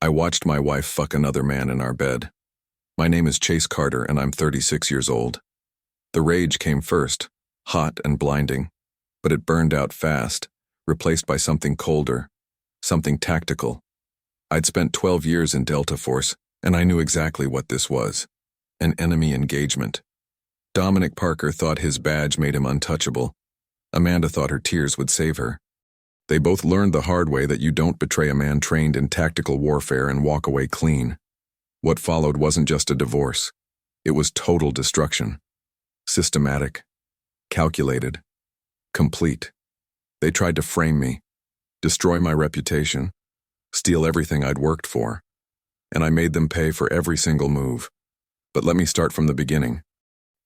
I watched my wife fuck another man in our bed. My name is Chase Carter and I'm 36 years old. The rage came first, hot and blinding, but it burned out fast, replaced by something colder, something tactical. I'd spent 12 years in Delta Force, and I knew exactly what this was. An enemy engagement. Dominic Parker thought his badge made him untouchable. Amanda thought her tears would save her. They both learned the hard way that you don't betray a man trained in tactical warfare and walk away clean. What followed wasn't just a divorce. It was total destruction. Systematic. Calculated. Complete. They tried to frame me, destroy my reputation, steal everything I'd worked for, and I made them pay for every single move. But let me start from the beginning.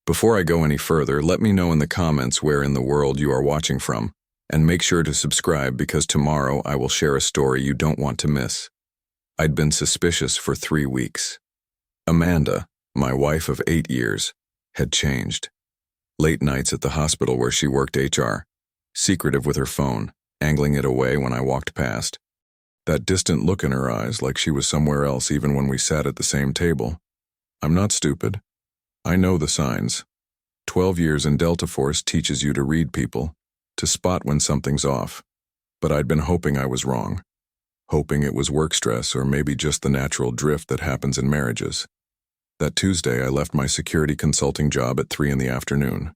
Before I go any further, let me know in the comments where in the world you are watching from, and make sure to subscribe because tomorrow I will share a story you don't want to miss. I'd been suspicious for 3 weeks. Amanda, my wife of 8 years, had changed. Late nights at the hospital where she worked HR, secretive with her phone, angling it away when I walked past. That distant look in her eyes like she was somewhere else even when we sat at the same table. I'm not stupid. I know the signs. 12 years in Delta Force teaches you to read people, to spot when something's off. But I'd been hoping I was wrong. Hoping it was work stress or maybe just the natural drift that happens in marriages. That Tuesday, I left my security consulting job at 3 in the afternoon.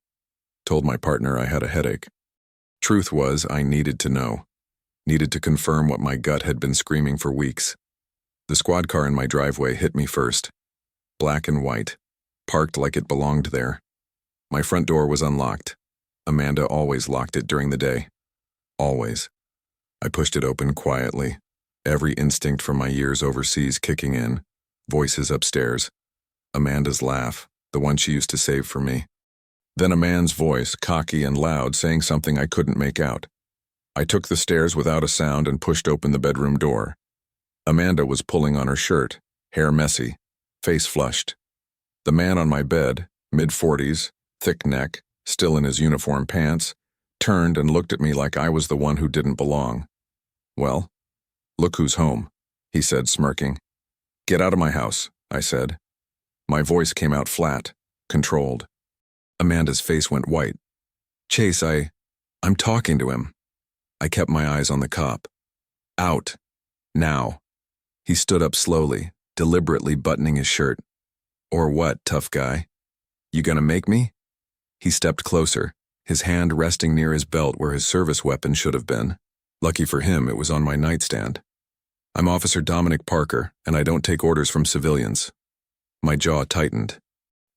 Told my partner I had a headache. Truth was, I needed to know. Needed to confirm what my gut had been screaming for weeks. The squad car in my driveway hit me first. Black and white, parked like it belonged there. My front door was unlocked. Amanda always locked it during the day. Always. I pushed it open quietly, every instinct from my years overseas kicking in, voices upstairs. Amanda's laugh, the one she used to save for me. Then a man's voice, cocky and loud, saying something I couldn't make out. I took the stairs without a sound and pushed open the bedroom door. Amanda was pulling on her shirt, hair messy, face flushed. The man on my bed, mid-40s, thick neck, still in his uniform pants, turned and looked at me like I was the one who didn't belong. Well, look who's home, he said, smirking. Get out of my house, I said. My voice came out flat, controlled. Amanda's face went white. Chase, I'm talking to him. I kept my eyes on the cop. Out. Now. He stood up slowly, deliberately buttoning his shirt. Or what, tough guy? You gonna make me? He stepped closer, his hand resting near his belt where his service weapon should have been. Lucky for him, it was on my nightstand. I'm Officer Dominic Parker, and I don't take orders from civilians. My jaw tightened.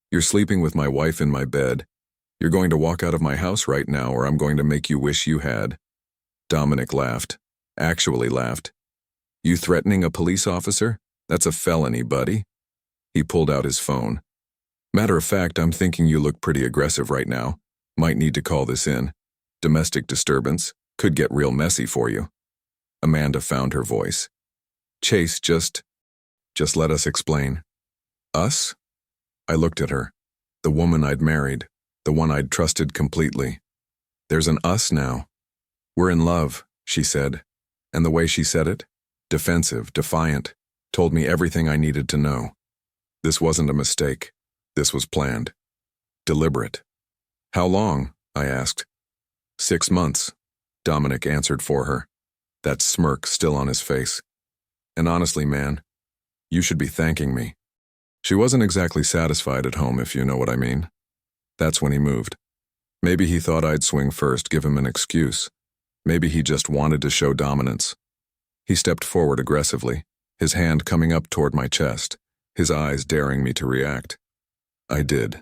You're sleeping with my wife in my bed. You're going to walk out of my house right now, or I'm going to make you wish you had. Dominic laughed. Actually laughed. You threatening a police officer? That's a felony, buddy. He pulled out his phone. Matter of fact, I'm thinking you look pretty aggressive right now. Might need to call this in. Domestic disturbance. Could get real messy for you. Amanda found her voice. Chase, just let us explain. Us? I looked at her. The woman I'd married. The one I'd trusted completely. There's an us now. We're in love, she said. And the way she said it? Defensive, defiant. Told me everything I needed to know. This wasn't a mistake. This was planned. Deliberate. How long? I asked. 6 months, Dominic answered for her, that smirk still on his face. And honestly, man, you should be thanking me. She wasn't exactly satisfied at home, if you know what I mean. That's when he moved. Maybe he thought I'd swing first, give him an excuse. Maybe he just wanted to show dominance. He stepped forward aggressively, his hand coming up toward my chest, his eyes daring me to react. I did.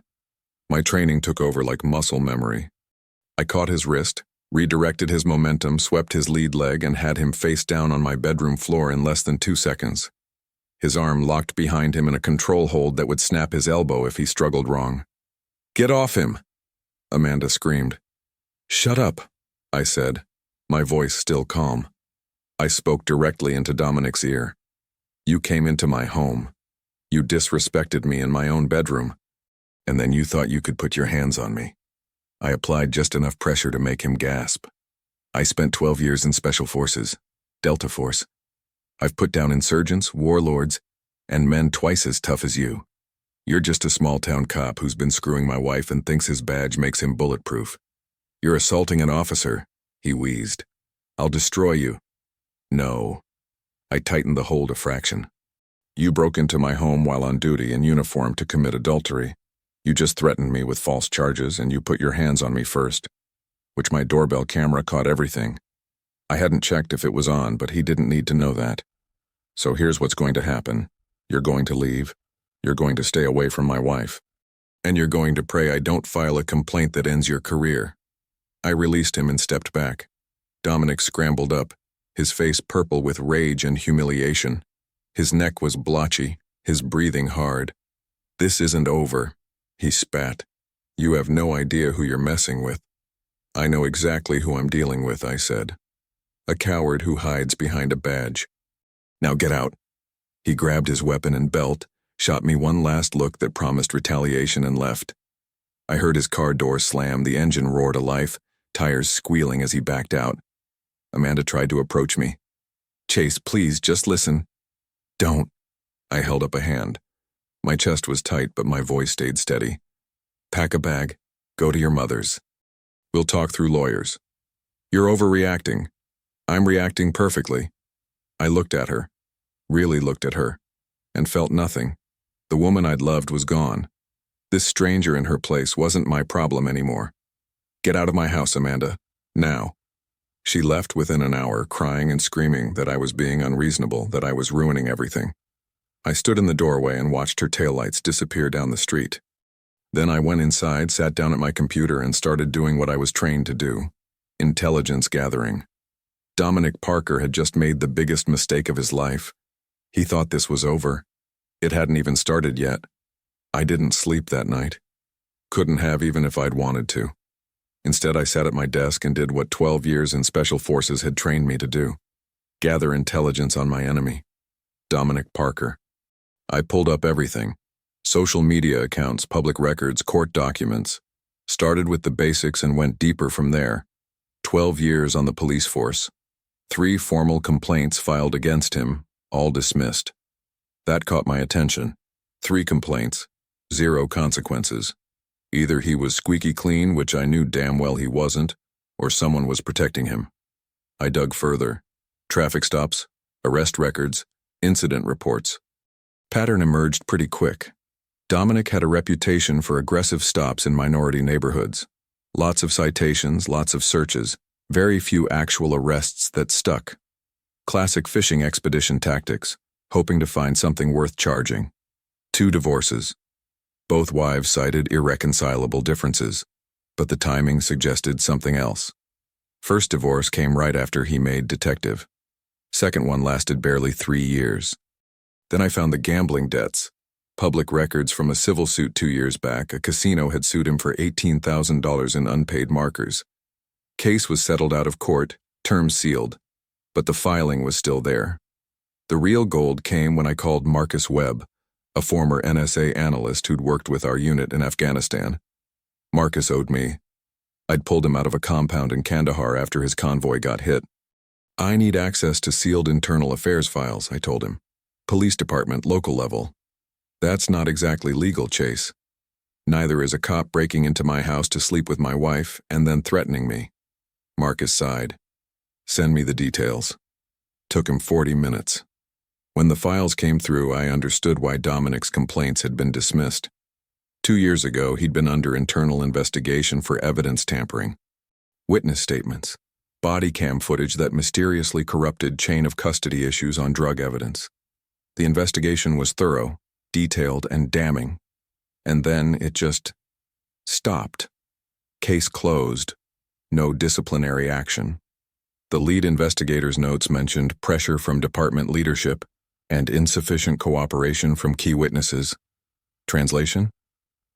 My training took over like muscle memory. I caught his wrist, redirected his momentum, swept his lead leg, and had him face down on my bedroom floor in less than 2 seconds. His arm locked behind him in a control hold that would snap his elbow if he struggled wrong. Get off him! Amanda screamed. Shut up, I said, my voice still calm. I spoke directly into Dominic's ear. You came into my home. You disrespected me in my own bedroom. And then you thought you could put your hands on me. I applied just enough pressure to make him gasp. I spent 12 years in Special Forces, Delta Force. I've put down insurgents, warlords, and men twice as tough as you. You're just a small-town cop who's been screwing my wife and thinks his badge makes him bulletproof. You're assaulting an officer, he wheezed. I'll destroy you. No. I tightened the hold a fraction. You broke into my home while on duty in uniform to commit adultery. You just threatened me with false charges and you put your hands on me first, which my doorbell camera caught everything. I hadn't checked if it was on, but he didn't need to know that. So here's what's going to happen. You're going to leave. You're going to stay away from my wife. And you're going to pray I don't file a complaint that ends your career. I released him and stepped back. Dominic scrambled up, his face purple with rage and humiliation. His neck was blotchy, his breathing hard. This isn't over, he spat. You have no idea who you're messing with. I know exactly who I'm dealing with, I said. A coward who hides behind a badge. Now get out. He grabbed his weapon and belt, shot me one last look that promised retaliation and left. I heard his car door slam, the engine roar to life, tires squealing as he backed out. Amanda tried to approach me. Chase, please, just listen. Don't. I held up a hand. My chest was tight, but my voice stayed steady. Pack a bag. Go to your mother's. We'll talk through lawyers. You're overreacting. I'm reacting perfectly. I looked at her, really looked at her, and felt nothing. The woman I'd loved was gone. This stranger in her place wasn't my problem anymore. Get out of my house, Amanda. Now. She left within an hour, crying and screaming that I was being unreasonable, that I was ruining everything. I stood in the doorway and watched her taillights disappear down the street. Then I went inside, sat down at my computer, and started doing what I was trained to do. Intelligence gathering. Dominic Parker had just made the biggest mistake of his life. He thought this was over. It hadn't even started yet. I didn't sleep that night. Couldn't have even if I'd wanted to. Instead, I sat at my desk and did what 12 years in Special Forces had trained me to do. Gather intelligence on my enemy. Dominic Parker. I pulled up everything. Social media accounts, public records, court documents. Started with the basics and went deeper from there. 12 years on the police force. 3 formal complaints filed against him, all dismissed. That caught my attention. 3 complaints, 0 consequences. Either he was squeaky clean, which I knew damn well he wasn't, or someone was protecting him. I dug further. Traffic stops, arrest records, incident reports. Pattern emerged pretty quick. Dominic had a reputation for aggressive stops in minority neighborhoods. Lots of citations, lots of searches, very few actual arrests that stuck. Classic fishing expedition tactics, hoping to find something worth charging. 2 divorces. Both wives cited irreconcilable differences, but the timing suggested something else. First divorce came right after he made detective. Second one lasted barely 3 years. Then I found the gambling debts. Public records from a civil suit 2 years back. A casino had sued him for $18,000 in unpaid markers. Case was settled out of court, terms sealed, but the filing was still there. The real gold came when I called Marcus Webb, a former NSA analyst who'd worked with our unit in Afghanistan. Marcus owed me. I'd pulled him out of a compound in Kandahar after his convoy got hit. I need access to sealed internal affairs files, I told him. Police department, local level. That's not exactly legal, Chase. Neither is a cop breaking into my house to sleep with my wife and then threatening me. Marcus sighed. Send me the details. Took him 40 minutes. When the files came through, I understood why Dominic's complaints had been dismissed. 2 years ago, he'd been under internal investigation for evidence tampering. Witness statements. Body cam footage that mysteriously corrupted chain of custody issues on drug evidence. The investigation was thorough, detailed, and damning. And then it just stopped. Case closed. No disciplinary action. The lead investigator's notes mentioned pressure from department leadership and insufficient cooperation from key witnesses. Translation?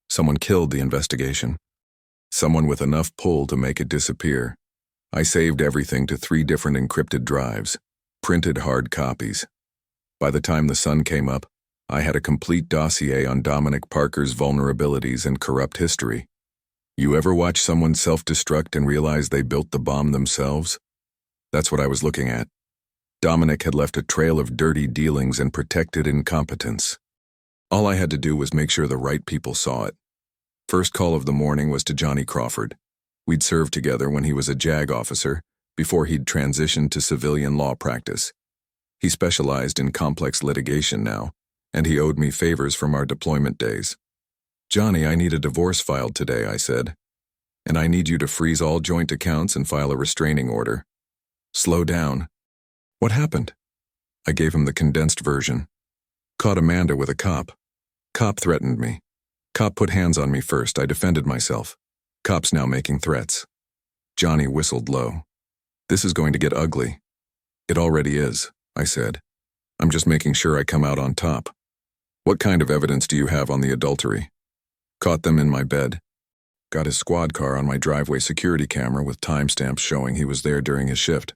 Someone killed the investigation. Someone with enough pull to make it disappear. I saved everything to 3 different encrypted drives, printed hard copies. By the time the sun came up, I had a complete dossier on Dominic Parker's vulnerabilities and corrupt history. You ever watch someone self-destruct and realize they built the bomb themselves? That's what I was looking at. Dominic had left a trail of dirty dealings and protected incompetence. All I had to do was make sure the right people saw it. First call of the morning was to Johnny Crawford. We'd served together when he was a JAG officer, before he'd transitioned to civilian law practice. He specialized in complex litigation now, and he owed me favors from our deployment days. "Johnny, I need a divorce filed today," I said. "And I need you to freeze all joint accounts and file a restraining order." "Slow down. What happened?" I gave him the condensed version. "Caught Amanda with a cop. Cop threatened me. Cop put hands on me first. I defended myself. Cop's now making threats." Johnny whistled low. "This is going to get ugly." "It already is," I said. "I'm just making sure I come out on top." "What kind of evidence do you have on the adultery?" "Caught them in my bed. Got his squad car on my driveway security camera with timestamps showing he was there during his shift.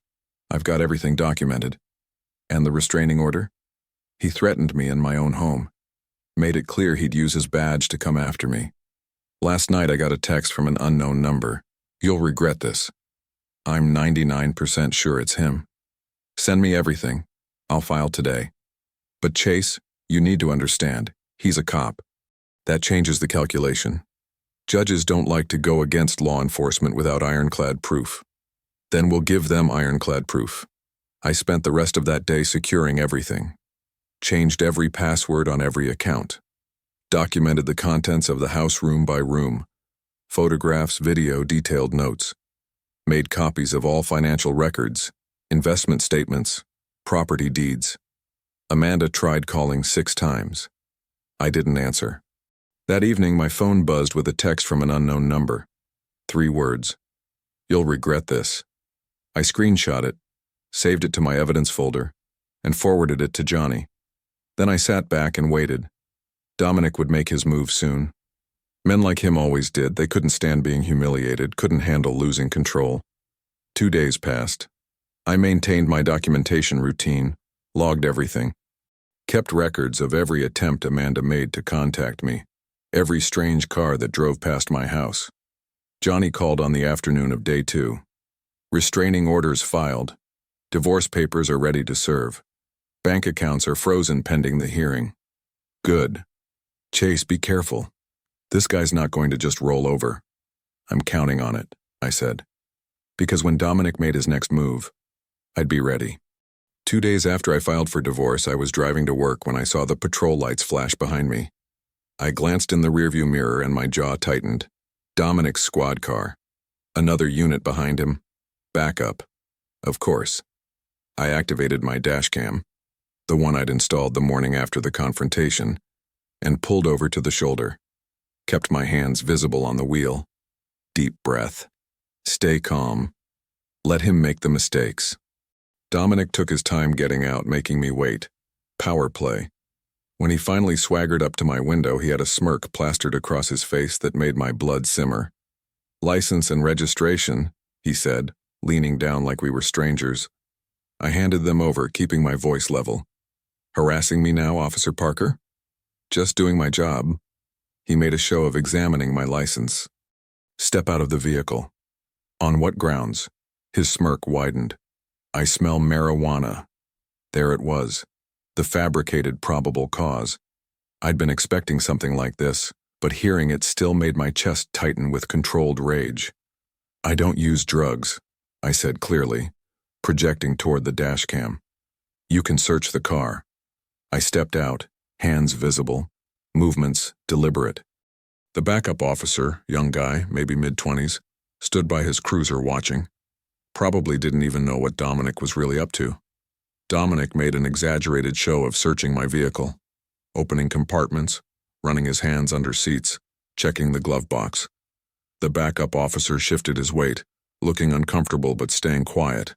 I've got everything documented." "And the restraining order?" "He threatened me in my own home. Made it clear he'd use his badge to come after me. Last night I got a text from an unknown number. You'll regret this. I'm 99% sure it's him. Send me everything. I'll file today. But Chase, you need to understand, he's a cop. That changes the calculation. Judges don't like to go against law enforcement without ironclad proof. Then we'll give them ironclad proof." I spent the rest of that day securing everything. Changed every password on every account. Documented the contents of the house room by room. Photographs, video, detailed notes. Made copies of all financial records, investment statements, property deeds. Amanda tried calling 6 times. I didn't answer. That evening, my phone buzzed with a text from an unknown number. 3 words. "You'll regret this." I screenshot it, saved it to my evidence folder, and forwarded it to Johnny. Then I sat back and waited. Dominic would make his move soon. Men like him always did. They couldn't stand being humiliated, couldn't handle losing control. 2 days passed. I maintained my documentation routine, logged everything. Kept records of every attempt Amanda made to contact me, every strange car that drove past my house. Johnny called on the afternoon of day 2. "Restraining orders filed. Divorce papers are ready to serve. Bank accounts are frozen pending the hearing." "Good. Chase, be careful. This guy's not going to just roll over." "I'm counting on it," I said. Because when Dominic made his next move, I'd be ready. 2 days after I filed for divorce, I was driving to work when I saw the patrol lights flash behind me. I glanced in the rearview mirror and my jaw tightened. Dominic's squad car. Another unit behind him. Backup. Of course. I activated my dash cam, the one I'd installed the morning after the confrontation, and pulled over to the shoulder. Kept my hands visible on the wheel. Deep breath. Stay calm. Let him make the mistakes. Dominic took his time getting out, making me wait. Power play. When he finally swaggered up to my window, he had a smirk plastered across his face that made my blood simmer. "License and registration," he said, leaning down like we were strangers. I handed them over, keeping my voice level. "Harassing me now, Officer Parker?" "Just doing my job." He made a show of examining my license. "Step out of the vehicle." "On what grounds?" His smirk widened. "I smell marijuana." There it was, the fabricated probable cause. I'd been expecting something like this, but hearing it still made my chest tighten with controlled rage. "I don't use drugs," I said clearly, projecting toward the dash cam. "You can search the car." I stepped out, hands visible, movements deliberate. The backup officer, young guy, maybe mid-20s, stood by his cruiser watching. Probably didn't even know what Dominic was really up to. Dominic made an exaggerated show of searching my vehicle, opening compartments, running his hands under seats, checking the glove box. The backup officer shifted his weight, looking uncomfortable but staying quiet.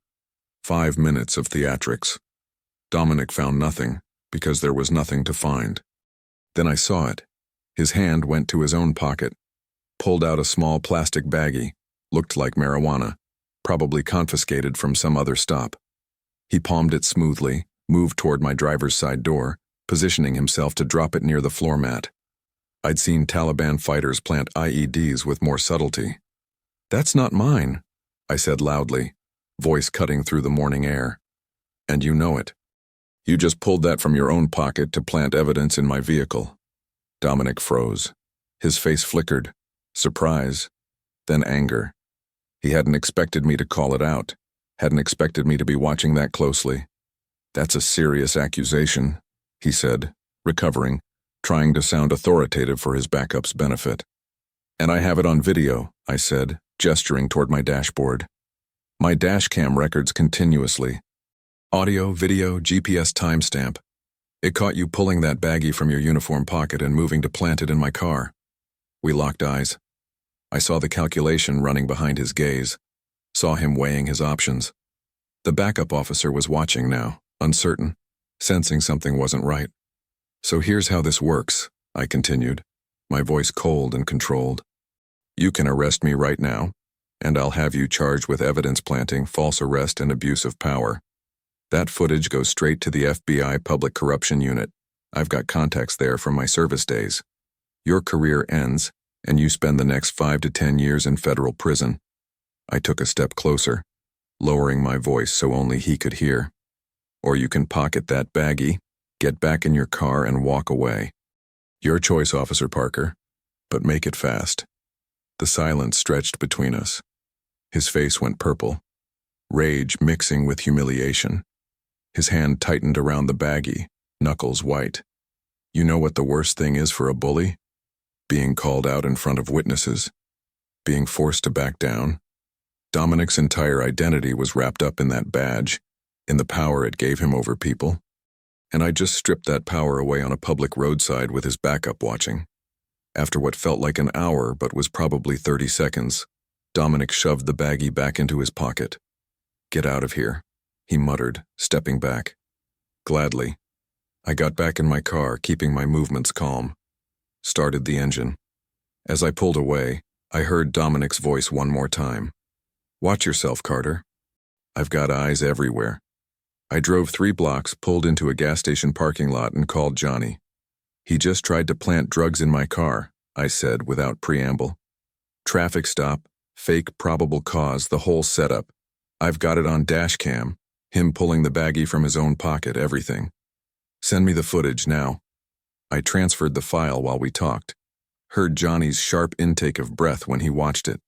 5 minutes of theatrics. Dominic found nothing, because there was nothing to find. Then I saw it. His hand went to his own pocket, pulled out a small plastic baggie, looked like marijuana, probably confiscated from some other stop. He palmed it smoothly, moved toward my driver's side door, positioning himself to drop it near the floor mat. I'd seen Taliban fighters plant IEDs with more subtlety. "That's not mine," I said loudly, voice cutting through the morning air. And you know it. You just pulled that from your own pocket to plant evidence in my vehicle. Dominic froze. His face flickered. Surprise, then anger. He hadn't expected me to call it out, hadn't expected me to be watching that closely. That's a serious accusation, he said, recovering, trying to sound authoritative for his backup's benefit. And I have it on video, I said, gesturing toward my dashboard. My dashcam records continuously. Audio, video, GPS timestamp. It caught you pulling that baggie from your uniform pocket and moving to plant it in my car. We locked eyes. I saw the calculation running behind his gaze, saw him weighing his options. The backup officer was watching now, uncertain, sensing something wasn't right. So here's how this works, I continued, my voice cold and controlled. You can arrest me right now, and I'll have you charged with evidence planting, false arrest, and abuse of power. That footage goes straight to the FBI Public Corruption Unit. I've got contacts there from my service days. Your career ends, and you spend the next 5 to 10 years in federal prison. I took a step closer, lowering my voice so only he could hear. Or you can pocket that baggie, get back in your car, and walk away. Your choice, Officer Parker, but make it fast. The silence stretched between us. His face went purple, rage mixing with humiliation. His hand tightened around the baggie, knuckles white. You know what the worst thing is for a bully? Being called out in front of witnesses. Being forced to back down. Dominic's entire identity was wrapped up in that badge, in the power it gave him over people. And I just stripped that power away on a public roadside with his backup watching. After what felt like an hour but was probably 30 seconds, Dominic shoved the baggie back into his pocket. Get out of here, he muttered, stepping back. Gladly. I got back in my car, keeping my movements calm. Started the engine. As I pulled away, I heard Dominic's voice one more time. Watch yourself, Carter. I've got eyes everywhere. I drove 3 blocks, pulled into a gas station parking lot, and called Johnny. He just tried to plant drugs in my car, I said without preamble. Traffic stop, fake probable cause, the whole setup. I've got it on dash cam, him pulling the baggie from his own pocket, everything. Send me the footage now. I transferred the file while we talked, heard Johnny's sharp intake of breath when he watched it.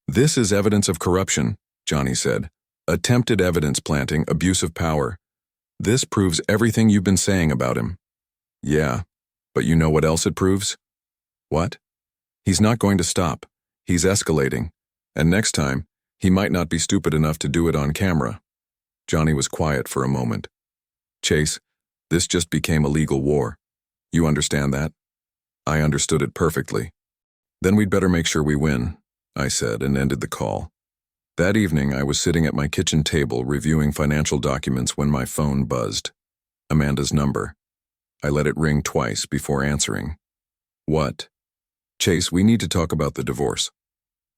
This is evidence of corruption, Johnny said. Attempted evidence planting, abuse of power. This proves everything you've been saying about him. Yeah, but you know what else it proves? What? He's not going to stop. He's escalating. And next time, he might not be stupid enough to do it on camera. Johnny was quiet for a moment. Chase, this just became a legal war. You understand that? I understood it perfectly. Then we'd better make sure we win, I said, and ended the call. That evening, I was sitting at my kitchen table reviewing financial documents when my phone buzzed. Amanda's number. I let it ring twice before answering. What? Chase, we need to talk about the divorce.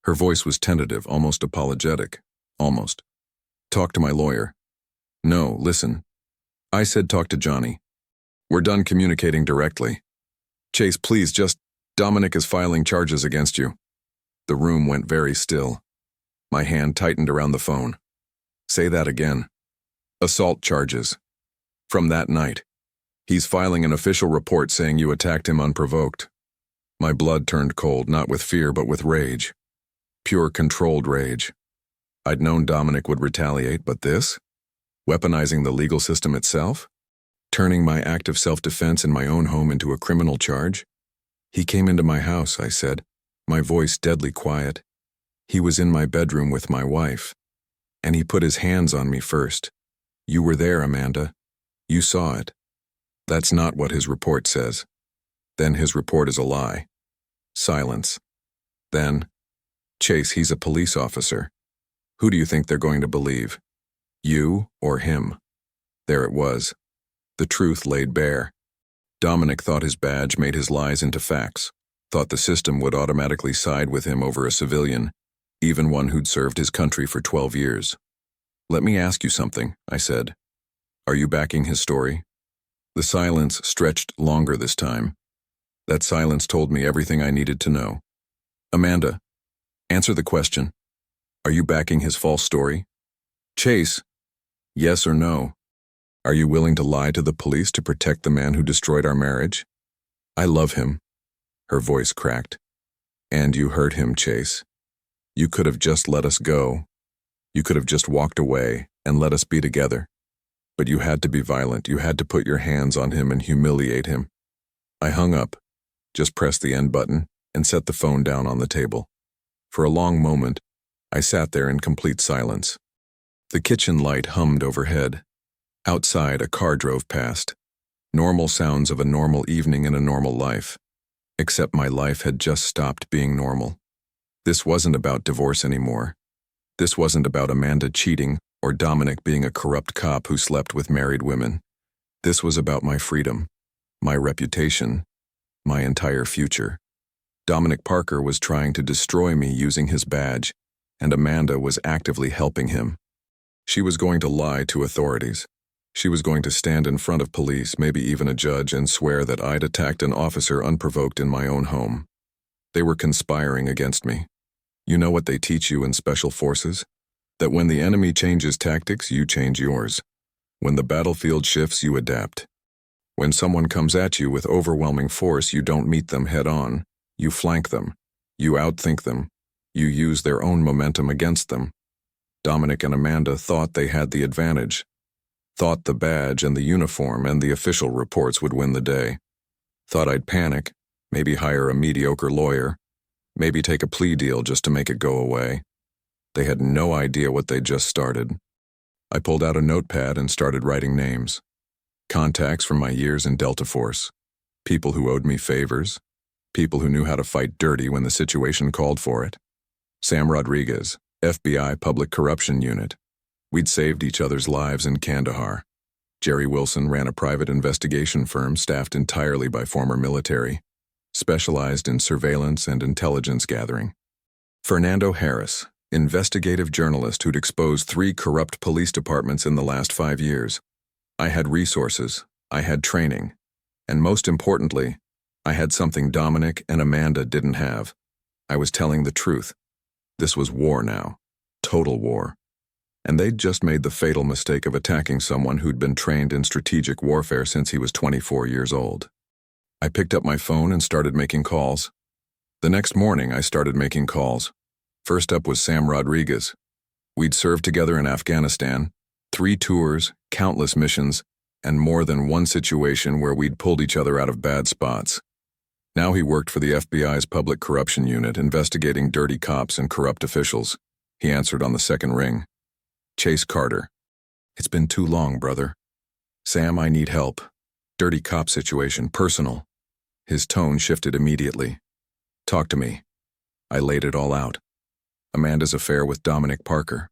Her voice was tentative, almost apologetic. Almost. Talk to my lawyer. No, listen. I said talk to Johnny. We're done communicating directly. Chase, please, Dominic is filing charges against you. The room went very still. My hand tightened around the phone. Say that again. Assault charges. From that night. He's filing an official report saying you attacked him unprovoked. My blood turned cold, not with fear but with rage. Pure controlled rage. I'd known Dominic would retaliate, but this? Weaponizing the legal system itself? Turning my act of self-defense in my own home into a criminal charge? He came into my house, I said, my voice deadly quiet. He was in my bedroom with my wife. And he put his hands on me first. You were there, Amanda. You saw it. That's not what his report says. Then his report is a lie. Silence. Then, Chase, he's a police officer. Who do you think they're going to believe? You or him? There it was. The truth laid bare. Dominic thought his badge made his lies into facts, thought the system would automatically side with him over a civilian, even one who'd served his country for 12 years. Let me ask you something, I said. Are you backing his story? The silence stretched longer this time. That silence told me everything I needed to know. Amanda, answer the question. Are you backing his false story? Chase, yes or no? Are you willing to lie to the police to protect the man who destroyed our marriage? I love him. Her voice cracked. And you hurt him, Chase. You could have just let us go. You could have just walked away and let us be together. But you had to be violent. You had to put your hands on him and humiliate him. I hung up, just pressed the end button, and set the phone down on the table. For a long moment, I sat there in complete silence. The kitchen light hummed overhead. Outside, a car drove past. Normal sounds of a normal evening in a normal life. Except my life had just stopped being normal. This wasn't about divorce anymore. This wasn't about Amanda cheating or Dominic being a corrupt cop who slept with married women. This was about my freedom, my reputation, my entire future. Dominic Parker was trying to destroy me using his badge, and Amanda was actively helping him. She was going to lie to authorities. She was going to stand in front of police, maybe even a judge, and swear that I'd attacked an officer unprovoked in my own home. They were conspiring against me. You know what they teach you in special forces? That when the enemy changes tactics, you change yours. When the battlefield shifts, you adapt. When someone comes at you with overwhelming force, you don't meet them head on. You flank them. You outthink them. You use their own momentum against them. Dominic and Amanda thought they had the advantage. Thought the badge and the uniform and the official reports would win the day. Thought I'd panic, maybe hire a mediocre lawyer, maybe take a plea deal just to make it go away. They had no idea what they'd just started. I pulled out a notepad and started writing names. Contacts from my years in Delta Force. People who owed me favors. People who knew how to fight dirty when the situation called for it. Sam Rodriguez, FBI Public Corruption Unit. We'd saved each other's lives in Kandahar. Jerry Wilson ran a private investigation firm staffed entirely by former military, specialized in surveillance and intelligence gathering. Fernando Harris, investigative journalist who'd exposed 3 corrupt police departments in the last 5 years. I had resources, I had training, and most importantly, I had something Dominic and Amanda didn't have. I was telling the truth. This was war now. Total war. And they'd just made the fatal mistake of attacking someone who'd been trained in strategic warfare since he was 24 years old. I picked up my phone and started making calls. The next morning, I started making calls. First up was Sam Rodriguez. We'd served together in Afghanistan, 3 tours, countless missions, and more than one situation where we'd pulled each other out of bad spots. Now he worked for the FBI's Public Corruption Unit, investigating dirty cops and corrupt officials. He answered on the second ring. Chase Carter. It's been too long, brother. Sam, I need help. Dirty cop situation, personal. His tone shifted immediately. Talk to me. I laid it all out. Amanda's affair with Dominic Parker.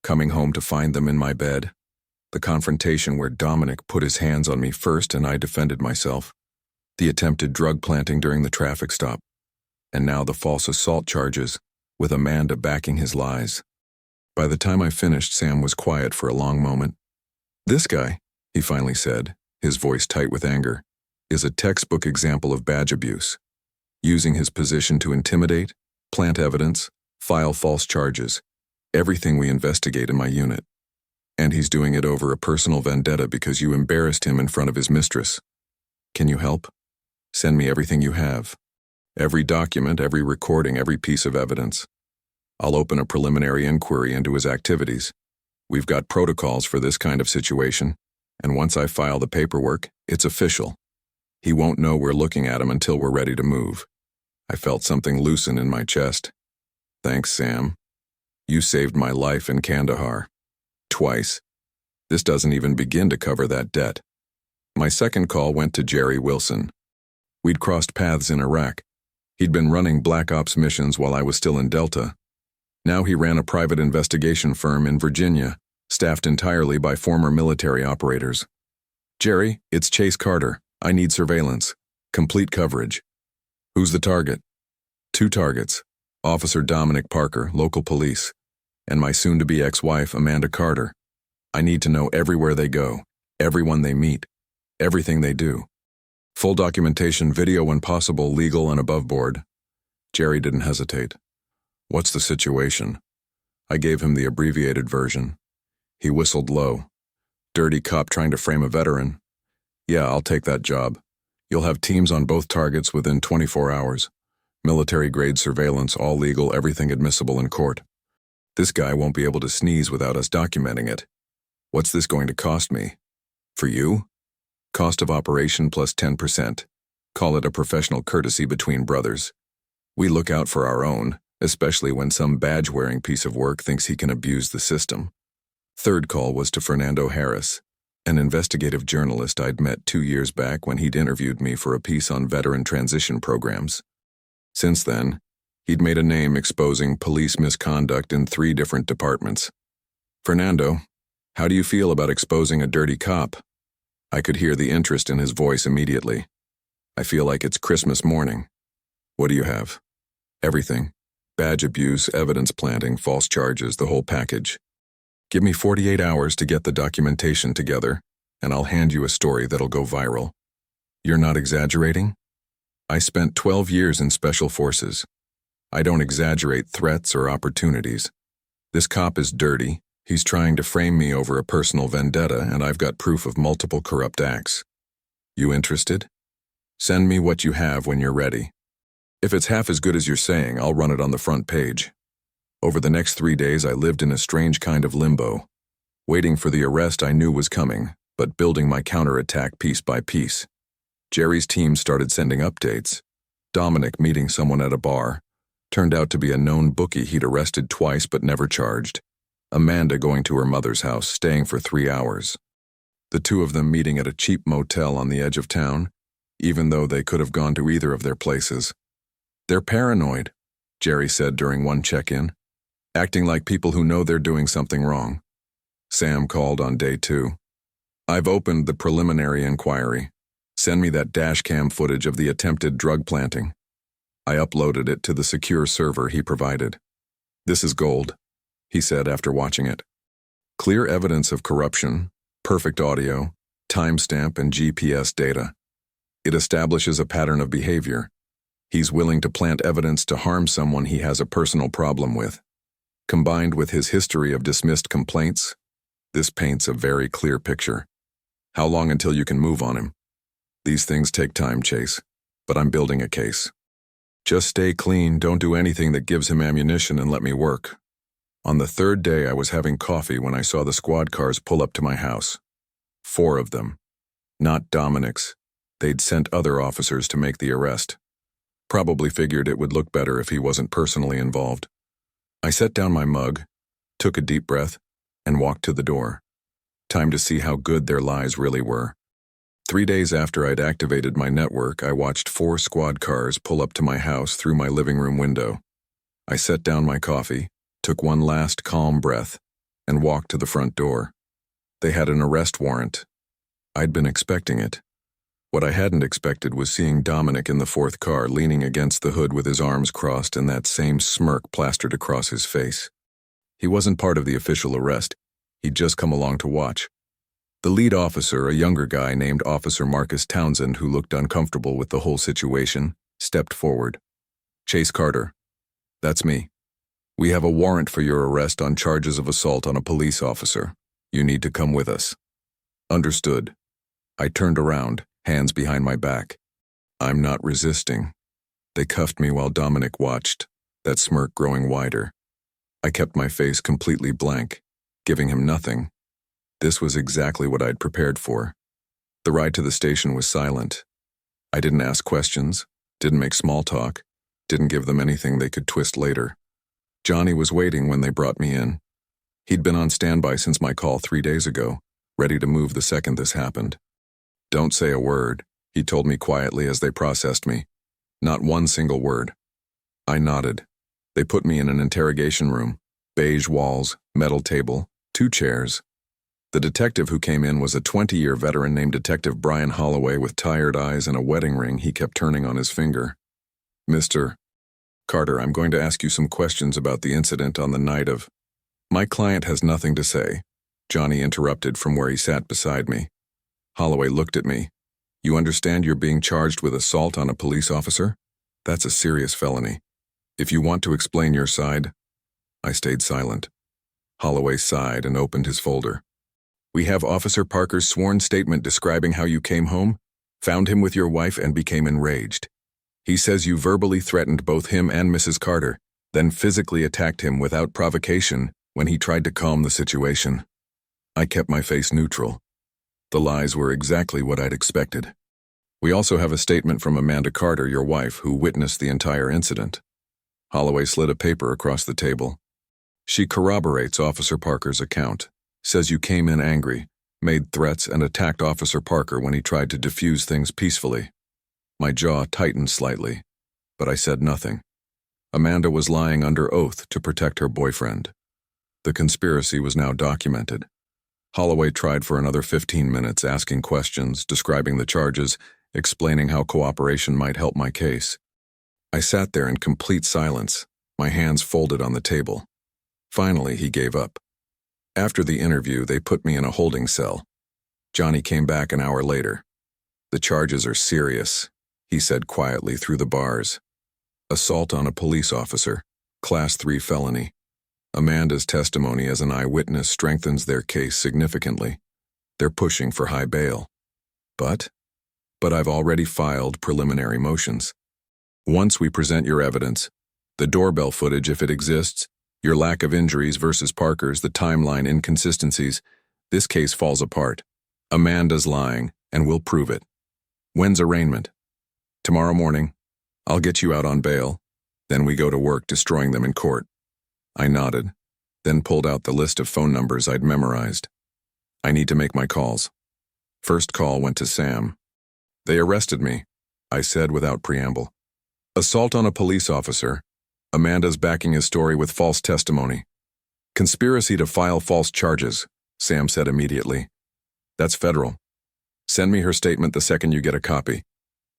Coming home to find them in my bed. The confrontation where Dominic put his hands on me first and I defended myself. The attempted drug planting during the traffic stop. And now the false assault charges, with Amanda backing his lies. By the time I finished, Sam was quiet for a long moment. This guy, he finally said, his voice tight with anger, is a textbook example of badge abuse. Using his position to intimidate, plant evidence, file false charges. Everything we investigate in my unit. And he's doing it over a personal vendetta because you embarrassed him in front of his mistress. Can you help? Send me everything you have. Every document, every recording, every piece of evidence. I'll open a preliminary inquiry into his activities. We've got protocols for this kind of situation, and once I file the paperwork, it's official. He won't know we're looking at him until we're ready to move. I felt something loosen in my chest. Thanks, Sam. You saved my life in Kandahar. Twice. This doesn't even begin to cover that debt. My second call went to Jerry Wilson. We'd crossed paths in Iraq. He'd been running Black Ops missions while I was still in Delta. Now he ran a private investigation firm in Virginia, staffed entirely by former military operators. Jerry, it's Chase Carter. I need surveillance. Complete coverage. Who's the target? 2 targets. Officer Dominic Parker, local police, and my soon-to-be ex-wife, Amanda Carter. I need to know everywhere they go, everyone they meet, everything they do. Full documentation, video when possible, legal and above board. Jerry didn't hesitate. What's the situation? I gave him the abbreviated version. He whistled low. Dirty cop trying to frame a veteran. Yeah, I'll take that job. You'll have teams on both targets within 24 hours. Military-grade surveillance, all legal, everything admissible in court. This guy won't be able to sneeze without us documenting it. What's this going to cost me? For you? Cost of operation plus 10%. Call it a professional courtesy between brothers. We look out for our own, especially when some badge-wearing piece of work thinks he can abuse the system. Third call was to Fernando Harris, an investigative journalist I'd met 2 years back when he'd interviewed me for a piece on veteran transition programs. Since then, he'd made a name exposing police misconduct in 3 different departments. Fernando, how do you feel about exposing a dirty cop? I could hear the interest in his voice immediately. I feel like it's Christmas morning. What do you have? Everything. Badge abuse, evidence planting, false charges, the whole package. Give me 48 hours to get the documentation together, and I'll hand you a story that'll go viral. You're not exaggerating? I spent 12 years in special forces. I don't exaggerate threats or opportunities. This cop is dirty. He's trying to frame me over a personal vendetta, and I've got proof of multiple corrupt acts. You interested? Send me what you have when you're ready. If it's half as good as you're saying, I'll run it on the front page. Over the next 3 days, I lived in a strange kind of limbo, waiting for the arrest I knew was coming, but building my counterattack piece by piece. Jerry's team started sending updates. Dominic meeting someone at a bar. Turned out to be a known bookie he'd arrested twice but never charged. Amanda going to her mother's house, staying for 3 hours. The 2 of them meeting at a cheap motel on the edge of town, even though they could have gone to either of their places. They're paranoid, Jerry said during one check-in, acting like people who know they're doing something wrong. Sam called on day 2. I've opened the preliminary inquiry. Send me that dash cam footage of the attempted drug planting. I uploaded it to the secure server he provided. This is gold, he said after watching it. Clear evidence of corruption, perfect audio, timestamp, and GPS data. It establishes a pattern of behavior. He's willing to plant evidence to harm someone he has a personal problem with. Combined with his history of dismissed complaints, this paints a very clear picture. How long until you can move on him? These things take time, Chase, but I'm building a case. Just stay clean, don't do anything that gives him ammunition, and let me work. On the 3rd day, I was having coffee when I saw the squad cars pull up to my house. 4 of them. Not Dominic's. They'd sent other officers to make the arrest. Probably figured it would look better if he wasn't personally involved. I set down my mug, took a deep breath, and walked to the door. Time to see how good their lies really were. 3 days after I'd activated my network, I watched 4 squad cars pull up to my house through my living room window. I set down my coffee, took one last calm breath, and walked to the front door. They had an arrest warrant. I'd been expecting it. What I hadn't expected was seeing Dominic in the 4th car leaning against the hood with his arms crossed and that same smirk plastered across his face. He wasn't part of the official arrest. He'd just come along to watch. The lead officer, a younger guy named Officer Marcus Townsend, who looked uncomfortable with the whole situation, stepped forward. Chase Carter. That's me. We have a warrant for your arrest on charges of assault on a police officer. You need to come with us. Understood. I turned around, hands behind my back. I'm not resisting. They cuffed me while Dominic watched, that smirk growing wider. I kept my face completely blank, giving him nothing. This was exactly what I'd prepared for. The ride to the station was silent. I didn't ask questions, didn't make small talk, didn't give them anything they could twist later. Johnny was waiting when they brought me in. He'd been on standby since my call 3 days ago, ready to move the second this happened. Don't say a word, he told me quietly as they processed me. Not one single word. I nodded. They put me in an interrogation room. Beige walls, metal table, 2 chairs. The detective who came in was a 20-year veteran named Detective Brian Holloway with tired eyes and a wedding ring he kept turning on his finger. Mr. Carter, I'm going to ask you some questions about the incident on the night of... My client has nothing to say, Johnny interrupted from where he sat beside me. Holloway looked at me. You understand you're being charged with assault on a police officer? That's a serious felony. If you want to explain your side... I stayed silent. Holloway sighed and opened his folder. We have Officer Parker's sworn statement describing how you came home, found him with your wife, and became enraged. He says you verbally threatened both him and Mrs. Carter, then physically attacked him without provocation when he tried to calm the situation. I kept my face neutral. The lies were exactly what I'd expected. We also have a statement from Amanda Carter, your wife, who witnessed the entire incident. Holloway slid a paper across the table. She corroborates Officer Parker's account, says you came in angry, made threats, and attacked Officer Parker when he tried to defuse things peacefully. My jaw tightened slightly, but I said nothing. Amanda was lying under oath to protect her boyfriend. The conspiracy was now documented. Holloway tried for another 15 minutes, asking questions, describing the charges, explaining how cooperation might help my case. I sat there in complete silence, my hands folded on the table. Finally, he gave up. After the interview, they put me in a holding cell. Johnny came back an hour later. The charges are serious, he said quietly through the bars. Assault on a police officer, Class 3 felony. Amanda's testimony as an eyewitness strengthens their case significantly. They're pushing for high bail. But I've already filed preliminary motions. Once we present your evidence, the doorbell footage if it exists, your lack of injuries versus Parker's, the timeline inconsistencies, this case falls apart. Amanda's lying, and we'll prove it. When's arraignment? Tomorrow morning. I'll get you out on bail. Then we go to work destroying them in court. I nodded, then pulled out the list of phone numbers I'd memorized. I need to make my calls. First call went to Sam. They arrested me, I said without preamble. Assault on a police officer. Amanda's backing his story with false testimony. Conspiracy to file false charges, Sam said immediately. That's federal. Send me her statement the second you get a copy.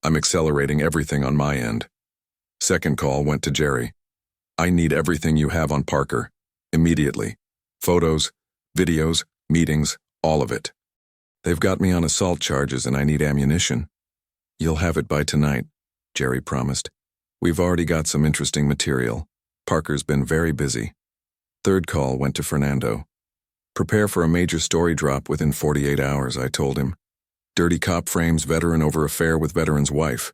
I'm accelerating everything on my end. Second call went to Jerry. I need everything you have on Parker, immediately. Photos, videos, meetings, all of it. They've got me on assault charges and I need ammunition. You'll have it by tonight, Jerry promised. We've already got some interesting material. Parker's been very busy. Third call went to Fernando. Prepare for a major story drop within 48 hours, I told him. Dirty cop frames veteran over affair with veteran's wife.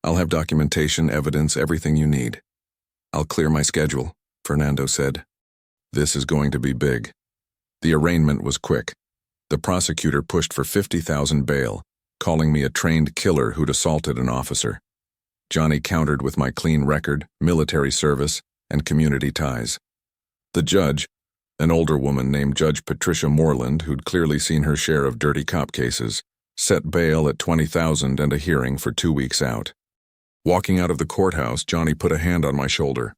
I'll have documentation, evidence, everything you need. I'll clear my schedule, Fernando said. This is going to be big. The arraignment was quick. The prosecutor pushed for $50,000 bail, calling me a trained killer who'd assaulted an officer. Johnny countered with my clean record, military service, and community ties. The judge, an older woman named Judge Patricia Moreland, who'd clearly seen her share of dirty cop cases, set bail at $20,000 and a hearing for 2 weeks out. Walking out of the courthouse, Johnny put a hand on my shoulder.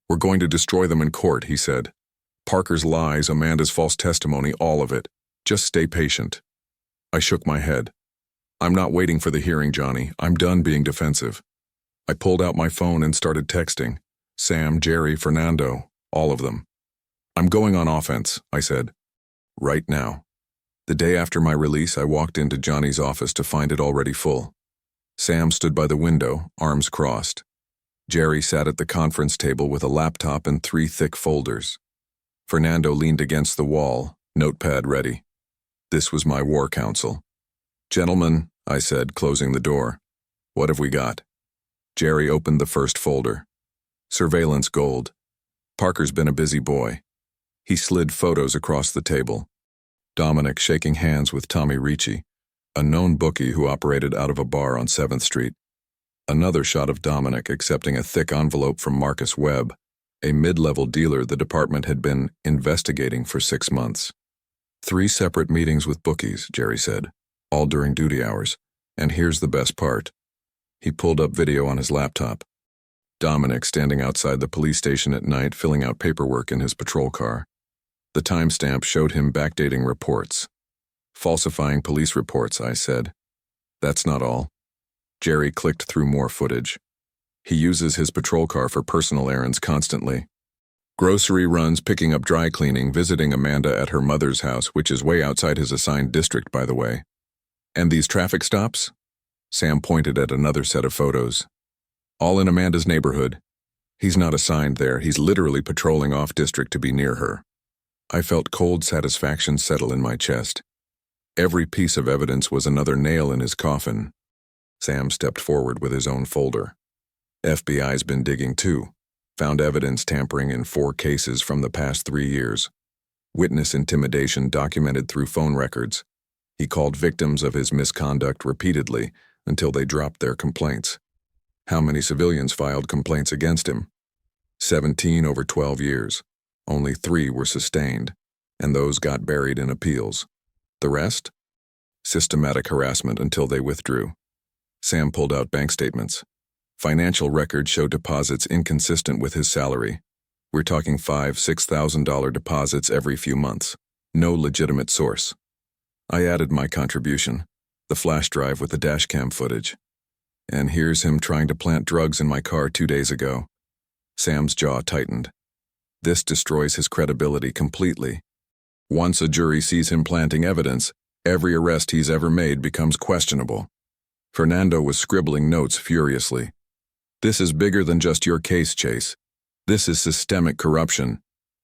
We're going to destroy them in court, he said. Parker's lies, Amanda's false testimony, all of it. Just stay patient. I shook my head. I'm not waiting for the hearing, Johnny. I'm done being defensive. I pulled out my phone and started texting. Sam, Jerry, Fernando, all of them. I'm going on offense, I said. Right now. The day after my release, I walked into Johnny's office to find it already full. Sam stood by the window, arms crossed. Jerry sat at the conference table with a laptop and 3 thick folders. Fernando leaned against the wall, notepad ready. This was my war council. Gentlemen, I said, closing the door. What have we got? Jerry opened the first folder. Surveillance gold. Parker's been a busy boy. He slid photos across the table. Dominic shaking hands with Tommy Ricci, a known bookie who operated out of a bar on 7th Street. Another shot of Dominic accepting a thick envelope from Marcus Webb, a mid-level dealer the department had been investigating for 6 months. 3 separate meetings with bookies, Jerry said, all during duty hours. And here's the best part. He pulled up video on his laptop. Dominic standing outside the police station at night filling out paperwork in his patrol car. The timestamp showed him backdating reports. Falsifying police reports, I said. That's not all. Jerry clicked through more footage. He uses his patrol car for personal errands constantly. Grocery runs, picking up dry cleaning, visiting Amanda at her mother's house, which is way outside his assigned district, by the way. And these traffic stops? Sam pointed at another set of photos. All in Amanda's neighborhood. He's not assigned there. He's literally patrolling off district to be near her. I felt cold satisfaction settle in my chest. Every piece of evidence was another nail in his coffin. Sam stepped forward with his own folder. FBI's been digging too. Found evidence tampering in 4 cases from the past 3 years. Witness intimidation documented through phone records. He called victims of his misconduct repeatedly until they dropped their complaints. How many civilians filed complaints against him? 17 over 12 years. Only 3 were sustained, and those got buried in appeals. The rest? Systematic harassment until they withdrew. Sam pulled out bank statements. Financial records show deposits inconsistent with his salary. We're talking $5,000–$6,000 deposits every few months. No legitimate source. I added my contribution, the flash drive with the dashcam footage. And here's him trying to plant drugs in my car 2 days ago. Sam's jaw tightened. This destroys his credibility completely. Once a jury sees him planting evidence, every arrest he's ever made becomes questionable. Fernando was scribbling notes furiously. This is bigger than just your case, Chase. This is systemic corruption.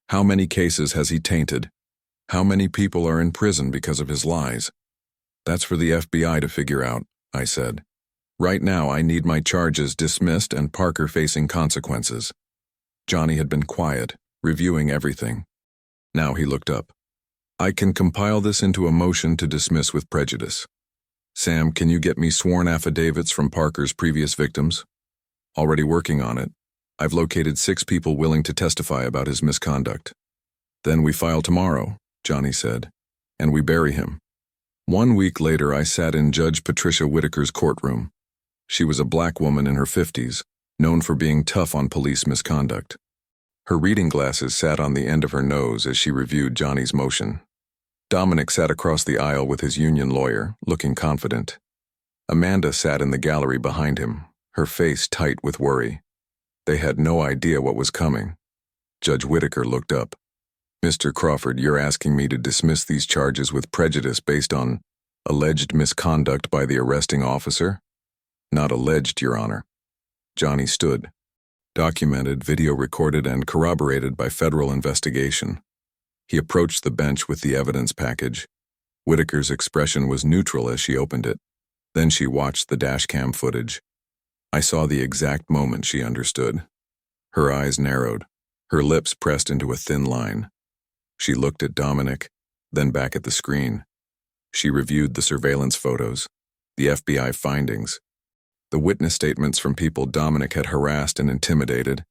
How many cases has he tainted? How many people are in prison because of his lies? That's for the FBI to figure out, I said. Right now, I need my charges dismissed and Parker facing consequences. Johnny had been quiet, reviewing everything. Now he looked up. I can compile this into a motion to dismiss with prejudice. Sam, can you get me sworn affidavits from Parker's previous victims? Already working on it. I've located 6 people willing to testify about his misconduct. Then we file tomorrow, Johnny said, and we bury him. 1 week later, I sat in Judge Patricia Whitaker's courtroom. She was a black woman in her 50s, known for being tough on police misconduct. Her reading glasses sat on the end of her nose as she reviewed Johnny's motion. Dominic sat across the aisle with his union lawyer, looking confident. Amanda sat in the gallery behind him, her face tight with worry. They had no idea what was coming. Judge Whitaker looked up. Mr. Crawford, you're asking me to dismiss these charges with prejudice based on alleged misconduct by the arresting officer? Not alleged, Your Honor. Johnny stood. Documented, video recorded, and corroborated by federal investigation. He approached the bench with the evidence package. Whitaker's expression was neutral as she opened it. Then she watched the dashcam footage. I saw the exact moment she understood. Her eyes narrowed, her lips pressed into a thin line. She looked at Dominic, then back at the screen. She reviewed the surveillance photos, the FBI findings, the witness statements from people Dominic had harassed and intimidated.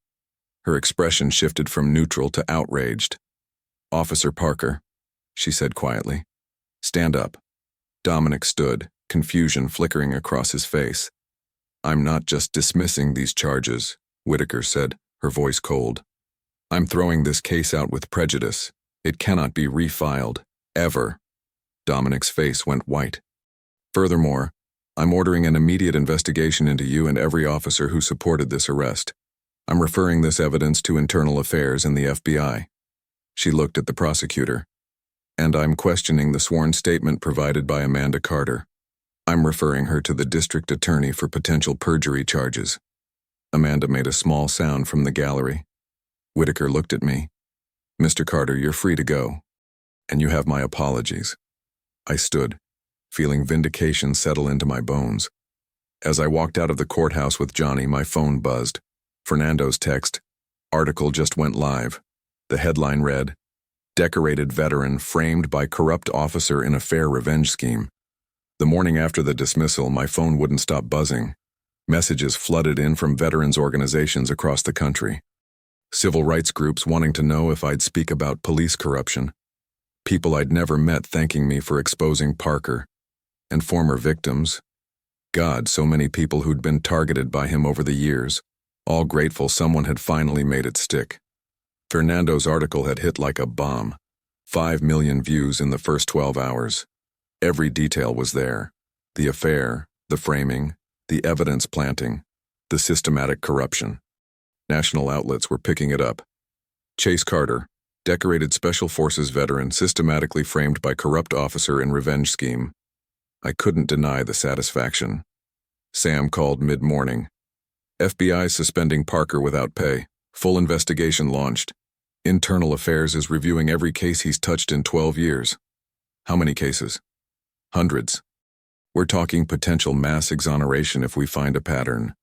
Her expression shifted from neutral to outraged. Officer Parker, she said quietly. Stand up. Dominic stood, confusion flickering across his face. I'm not just dismissing these charges, Whitaker said, her voice cold. I'm throwing this case out with prejudice. It cannot be refiled, ever. Dominic's face went white. Furthermore, I'm ordering an immediate investigation into you and every officer who supported this arrest. I'm referring this evidence to Internal Affairs and the FBI. She looked at the prosecutor. And I'm questioning the sworn statement provided by Amanda Carter. I'm referring her to the district attorney for potential perjury charges. Amanda made a small sound from the gallery. Whitaker looked at me. Mr. Carter, you're free to go. And you have my apologies. I stood, feeling vindication settle into my bones. As I walked out of the courthouse with Johnny, my phone buzzed. Fernando's text. Article just went live. The headline read, Decorated Veteran Framed by Corrupt Officer in a Fair Revenge Scheme. The morning after the dismissal, my phone wouldn't stop buzzing. Messages flooded in from veterans organizations across the country. Civil rights groups wanting to know if I'd speak about police corruption. People I'd never met thanking me for exposing Parker. And former victims. God, so many people who'd been targeted by him over the years, all grateful someone had finally made it stick. Fernando's article had hit like a bomb. 5 million views in the first 12 hours. Every detail was there. The affair, the framing, the evidence planting, the systematic corruption. National outlets were picking it up. Chase Carter, decorated Special Forces veteran systematically framed by corrupt officer in revenge scheme. I couldn't deny the satisfaction. Sam called mid-morning. FBI suspending Parker without pay. Full investigation launched. Internal Affairs is reviewing every case he's touched in 12 years. How many cases? Hundreds. We're talking potential mass exoneration if we find a pattern.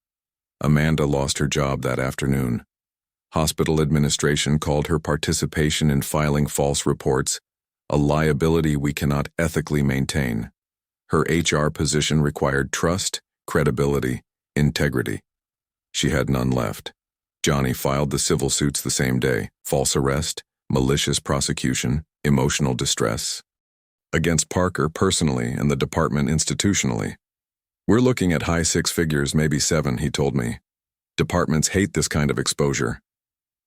Amanda lost her job that afternoon. Hospital administration called her participation in filing false reports a liability we cannot ethically maintain. Her HR position required trust, credibility, integrity. She had none left. Johnny filed the civil suits the same day: false arrest, malicious prosecution, emotional distress. Against Parker personally and the department institutionally. We're looking at high 6 figures, maybe 7, he told me. Departments hate this kind of exposure.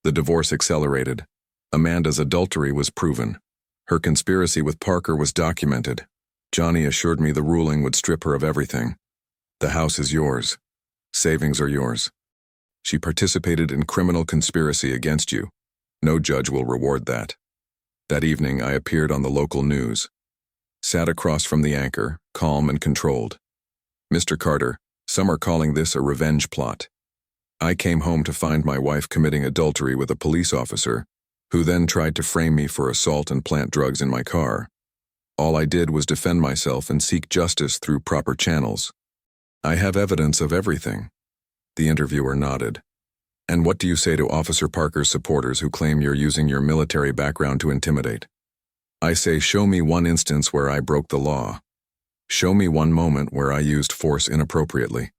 The divorce accelerated. Amanda's adultery was proven. Her conspiracy with Parker was documented. Johnny assured me the ruling would strip her of everything. The house is yours. Savings are yours. She participated in criminal conspiracy against you. No judge will reward that. That evening, I appeared on the local news. Sat across from the anchor, calm and controlled. Mr. Carter, some are calling this a revenge plot. I came home to find my wife committing adultery with a police officer, who then tried to frame me for assault and plant drugs in my car. All I did was defend myself and seek justice through proper channels. I have evidence of everything. The interviewer nodded. And what do you say to Officer Parker's supporters who claim you're using your military background to intimidate? I say, show me one instance where I broke the law. Show me one moment where I used force inappropriately.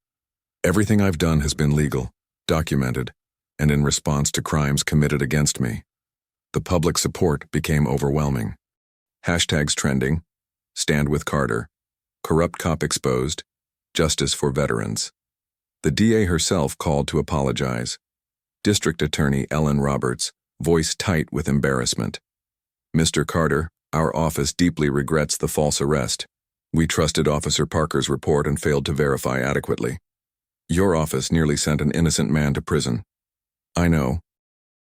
Everything I've done has been legal, documented, and in response to crimes committed against me. The public support became overwhelming. Hashtags trending: Stand with Carter, Corrupt Cop Exposed, Justice for Veterans. The DA herself called to apologize. District Attorney Ellen Roberts, voice tight with embarrassment. Mr. Carter, our office deeply regrets the false arrest. We trusted Officer Parker's report and failed to verify adequately. Your office nearly sent an innocent man to prison. I know,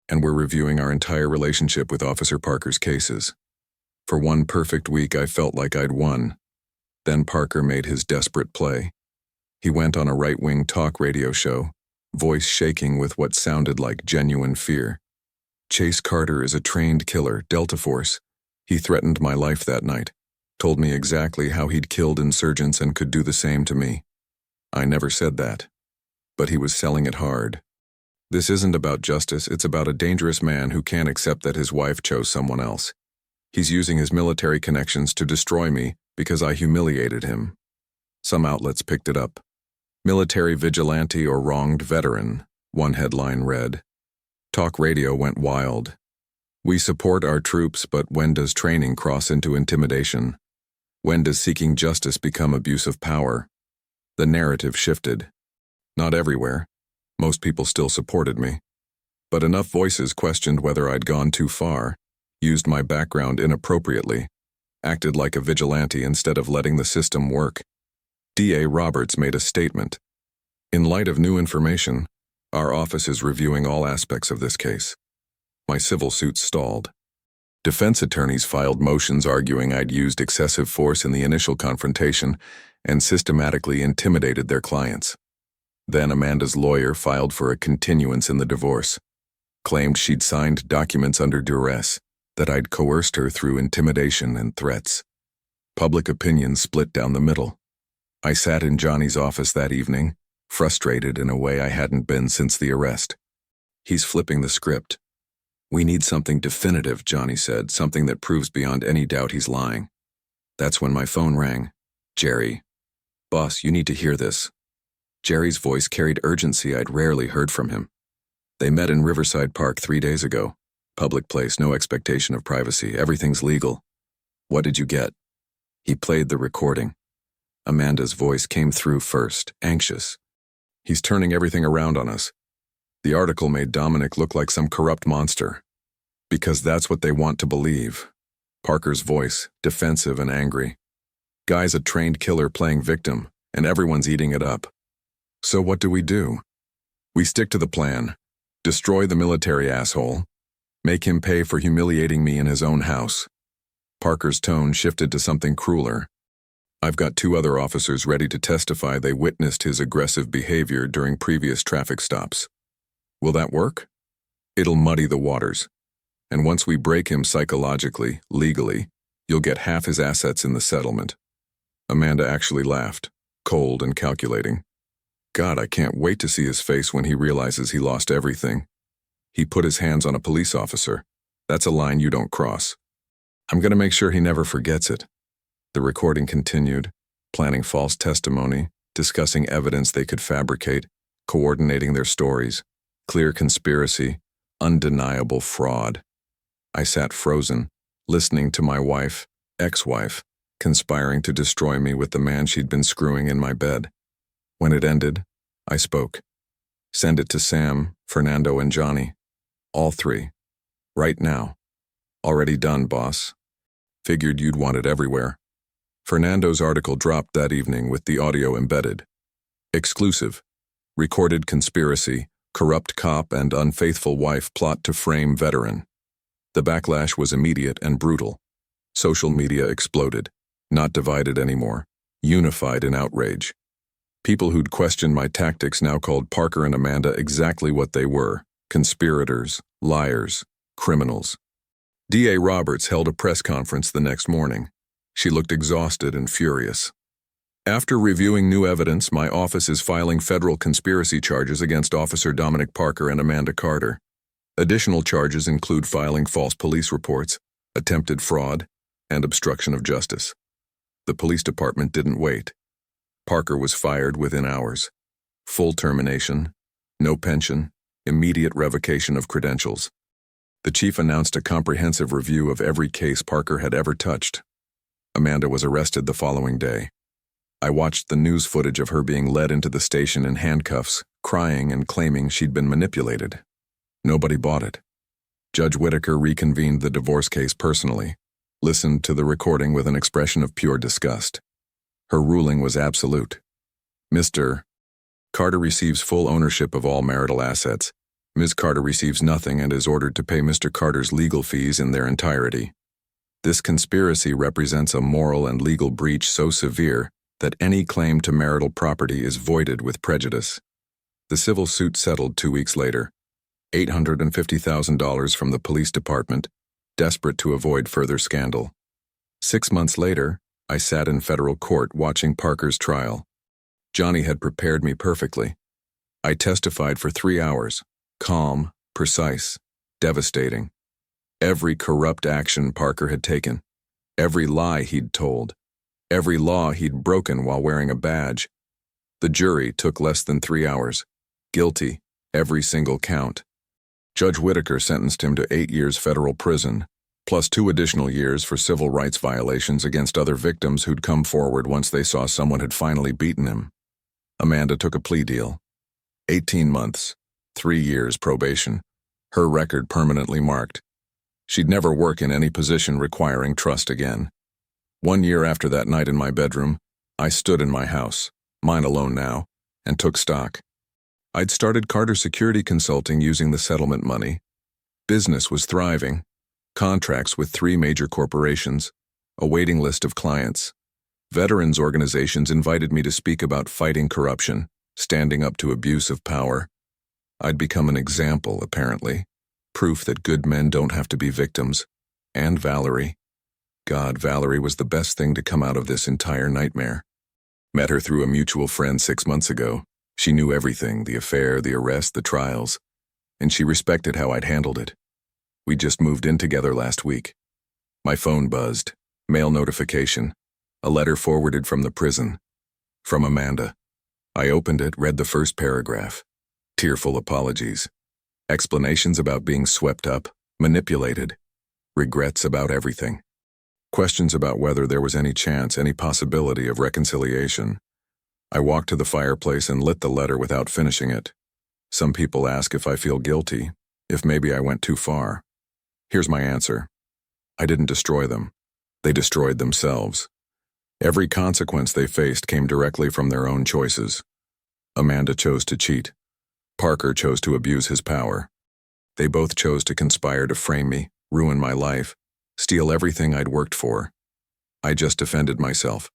and we're reviewing our entire relationship with Officer Parker's cases. For one perfect week, I felt like I'd won. Then Parker made his desperate play. He went on a right-wing talk radio show, voice shaking with what sounded like genuine fear. Chase Carter is a trained killer, Delta Force. He threatened my life that night, told me exactly how he'd killed insurgents and could do the same to me. I never said that, but he was selling it hard. This isn't about justice, it's about a dangerous man who can't accept that his wife chose someone else. He's using his military connections to destroy me because I humiliated him. Some outlets picked it up. Military vigilante or wronged veteran, one headline read. Talk radio went wild. We support our troops, but when does training cross into intimidation? When does seeking justice become abuse of power? The narrative shifted. Not everywhere. Most people still supported me. But enough voices questioned whether I'd gone too far, used my background inappropriately, acted like a vigilante instead of letting the system work. DA Roberts made a statement. In light of new information, our office is reviewing all aspects of this case. My civil suits stalled. Defense attorneys filed motions arguing I'd used excessive force in the initial confrontation and systematically intimidated their clients. Then Amanda's lawyer filed for a continuance in the divorce, claimed she'd signed documents under duress, that I'd coerced her through intimidation and threats. Public opinion split down the middle. I sat in Johnny's office that evening, frustrated in a way I hadn't been since the arrest. He's flipping the script. We need something definitive, Johnny said, something that proves beyond any doubt he's lying. That's when my phone rang. Jerry. Boss, you need to hear this. Jerry's voice carried urgency I'd rarely heard from him. They met in Riverside Park 3 days ago. Public place, no expectation of privacy, everything's legal. What did you get? He played the recording. Amanda's voice came through first, anxious. He's turning everything around on us. The article made Dominic look like some corrupt monster. Because that's what they want to believe. Parker's voice, defensive and angry. Guy's a trained killer playing victim, and everyone's eating it up. So what do? We stick to the plan. Destroy the military asshole. Make him pay for humiliating me in his own house. Parker's tone shifted to something crueler. I've got 2 other officers ready to testify they witnessed his aggressive behavior during previous traffic stops. Will that work? It'll muddy the waters. And once we break him psychologically, legally, you'll get half his assets in the settlement." Amanda actually laughed, cold and calculating. God, I can't wait to see his face when he realizes he lost everything. He put his hands on a police officer. That's a line you don't cross. I'm going to make sure he never forgets it. The recording continued, planning false testimony, discussing evidence they could fabricate, coordinating their stories, clear conspiracy, undeniable fraud. I sat frozen, listening to my wife, ex-wife, conspiring to destroy me with the man she'd been screwing in my bed. When it ended, I spoke. "Send it to Sam, Fernando, and Johnny. All three. Right now. Already done, boss. Figured you'd want it everywhere." Fernando's article dropped that evening with the audio embedded. Exclusive. Recorded conspiracy, corrupt cop and unfaithful wife plot to frame veteran. The backlash was immediate and brutal. Social media exploded, not divided anymore, unified in outrage. People who'd questioned my tactics now called Parker and Amanda exactly what they were: conspirators, liars, criminals. D.A. Roberts held a press conference the next morning. She looked exhausted and furious. "After reviewing new evidence, my office is filing federal conspiracy charges against Officer Dominic Parker and Amanda Carter. Additional charges include filing false police reports, attempted fraud, and obstruction of justice." The police department didn't wait. Parker was fired within hours. Full termination, no pension, immediate revocation of credentials. The chief announced a comprehensive review of every case Parker had ever touched. Amanda was arrested the following day. I watched the news footage of her being led into the station in handcuffs, crying and claiming she'd been manipulated. Nobody bought it. Judge Whitaker reconvened the divorce case personally, listened to the recording with an expression of pure disgust. Her ruling was absolute. Mr. Carter receives full ownership of all marital assets. Ms. Carter receives nothing and is ordered to pay Mr. Carter's legal fees in their entirety. This conspiracy represents a moral and legal breach so severe that any claim to marital property is voided with prejudice. The civil suit settled 2 weeks later. $850,000 from the police department, desperate to avoid further scandal. 6 months later, I sat in federal court watching Parker's trial. Johnny had prepared me perfectly. I testified for 3 hours, calm, precise, devastating. Every corrupt action Parker had taken, every lie he'd told, every law he'd broken while wearing a badge. The jury took less than 3 hours. Guilty, every single count. Judge Whitaker sentenced him to 8 years federal prison, plus 2 additional years for civil rights violations against other victims who'd come forward once they saw someone had finally beaten him. Amanda took a plea deal. 18 months, 3 years probation. Her record permanently marked. She'd never work in any position requiring trust again. 1 year after that night in my bedroom, I stood in my house, mine alone now, and took stock. I'd started Carter Security Consulting using the settlement money. Business was thriving. Contracts with 3 major corporations, a waiting list of clients. Veterans organizations invited me to speak about fighting corruption, standing up to abuse of power. I'd become an example, apparently. Proof that good men don't have to be victims. And Valerie. God, Valerie was the best thing to come out of this entire nightmare. Met her through a mutual friend 6 months ago. She knew everything, the affair, the arrest, the trials, and she respected how I'd handled it. We just moved in together last week. My phone buzzed. Mail notification. A letter forwarded from the prison. From Amanda. I opened it, read the first paragraph. Tearful apologies. Explanations about being swept up, manipulated. Regrets about everything. Questions about whether there was any chance, any possibility of reconciliation. I walked to the fireplace and lit the letter without finishing it. Some people ask if I feel guilty, if maybe I went too far. Here's my answer. I didn't destroy them. They destroyed themselves. Every consequence they faced came directly from their own choices. Amanda chose to cheat. Parker chose to abuse his power. They both chose to conspire to frame me, ruin my life, steal everything I'd worked for. I just defended myself,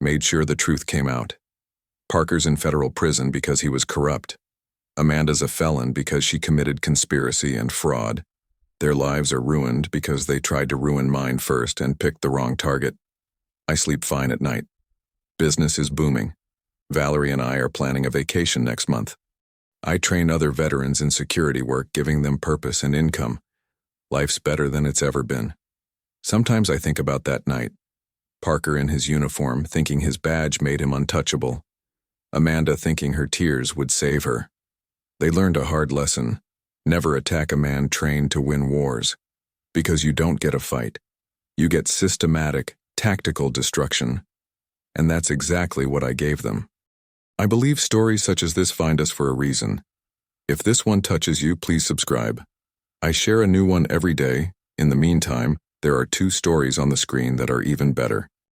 made sure the truth came out. Parker's in federal prison because he was corrupt. Amanda's a felon because she committed conspiracy and fraud. Their lives are ruined because they tried to ruin mine first and picked the wrong target. I sleep fine at night. Business is booming. Valerie and I are planning a vacation next month. I train other veterans in security work, giving them purpose and income. Life's better than it's ever been. Sometimes I think about that night. Parker in his uniform, thinking his badge made him untouchable. Amanda thinking her tears would save her. They learned a hard lesson. Never attack a man trained to win wars. Because you don't get a fight. You get systematic, tactical destruction. And that's exactly what I gave them. I believe stories such as this find us for a reason. If this one touches you, please subscribe. I share a new one every day. In the meantime, there are 2 stories on the screen that are even better.